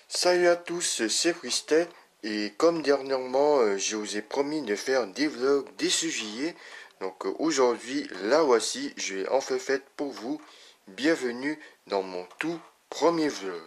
Salut à tous, c'est Freestyle et comme dernièrement je vous ai promis de faire des vlogs dès ce juillet, donc aujourd'hui la voici, je l'ai enfin faite pour vous. Bienvenue dans mon tout premier vlog.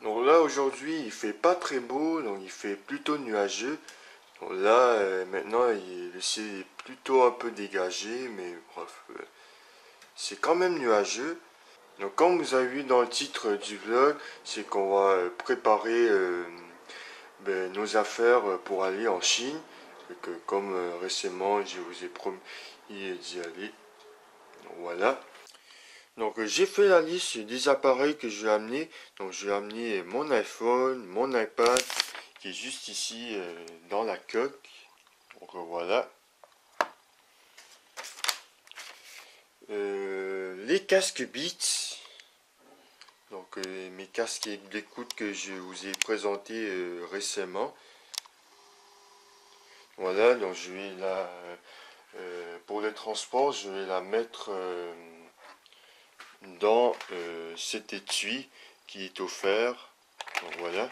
Donc là aujourd'hui il fait pas très beau, donc il fait plutôt nuageux. Donc là maintenant le ciel est plutôt un peu dégagé, mais bref, c'est quand même nuageux. Donc comme vous avez vu dans le titre du vlog, c'est qu'on va préparer nos affaires pour aller en Chine. Et que comme récemment je vous ai promis d'y aller. Donc, voilà. Donc j'ai fait la liste des appareils que je vais amener. Donc je vais amener mon iPhone, mon iPad qui est juste ici dans la coque. Donc voilà. Les casques Beats. Donc mes casques d'écoute que je vous ai présentés récemment. Voilà, donc je vais la pour le transport, je vais la mettre dans cet étui qui est offert. Donc voilà.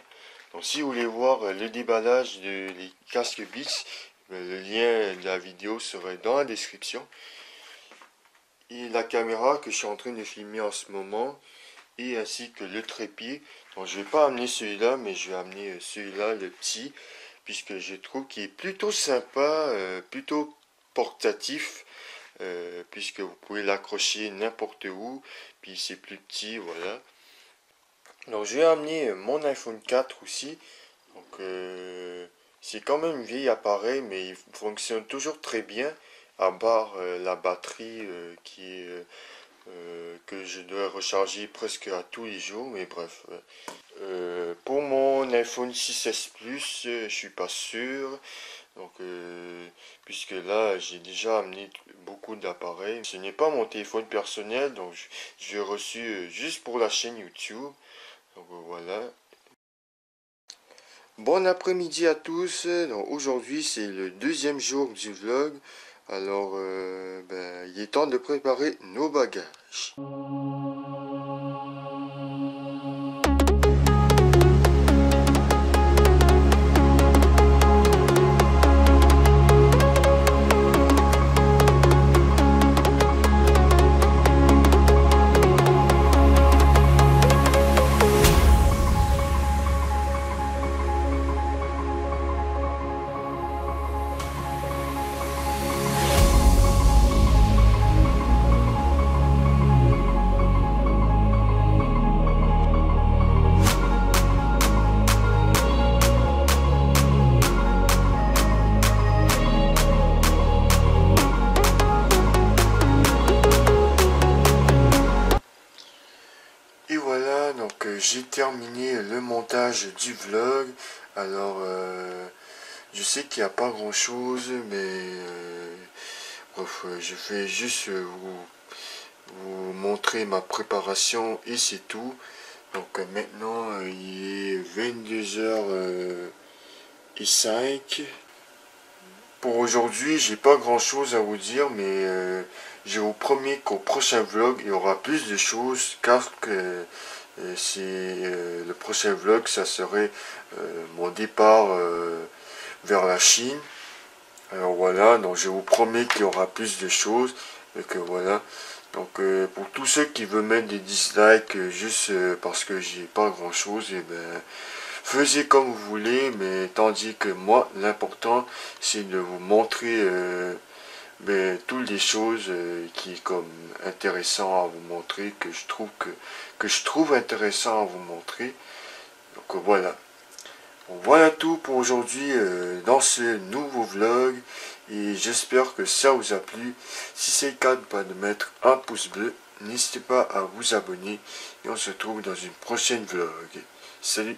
Donc si vous voulez voir le déballage des casques Beats, le lien de la vidéo serait dans la description. Et la caméra que je suis en train de filmer en ce moment, et ainsi que le trépied. Donc je vais pas amener celui-là, mais je vais amener celui-là, le petit, puisque je trouve qu'il est plutôt sympa, plutôt portatif, puisque vous pouvez l'accrocher n'importe où, puis c'est plus petit, voilà. Donc je vais amener mon iPhone 4 aussi. Donc c'est quand même un vieil appareil, mais il fonctionne toujours très bien, à part la batterie que je dois recharger presque à tous les jours, mais bref. Pour mon iPhone 6S Plus, je suis pas sûr. Donc, puisque là, j'ai déjà amené beaucoup d'appareils. Ce n'est pas mon téléphone personnel, donc je l'ai reçu juste pour la chaîne YouTube. Donc voilà. Bon après-midi à tous. Donc aujourd'hui, c'est le deuxième jour du vlog. Alors, il est temps de préparer nos bagages. Et voilà, donc j'ai terminé le montage du vlog. Alors, je sais qu'il n'y a pas grand chose, mais bref, je vais juste vous montrer ma préparation et c'est tout. Donc maintenant, il est 22h05. Pour aujourd'hui, j'ai pas grand chose à vous dire, mais je vous promets qu'au prochain vlog, il y aura plus de choses, car que le prochain vlog, ça serait mon départ vers la Chine. Alors voilà, donc je vous promets qu'il y aura plus de choses, et que voilà. Donc pour tous ceux qui veulent mettre des dislikes juste parce que j'ai pas grand chose, et ben faisiez comme vous voulez, mais tandis que moi, l'important, c'est de vous montrer toutes les choses qui est comme intéressant à vous montrer, que je trouve intéressant à vous montrer. Donc voilà. Bon, voilà tout pour aujourd'hui dans ce nouveau vlog. Et j'espère que ça vous a plu. Si c'est le cas, de mettre un pouce bleu. N'hésitez pas à vous abonner. Et on se retrouve dans une prochaine vlog. Salut!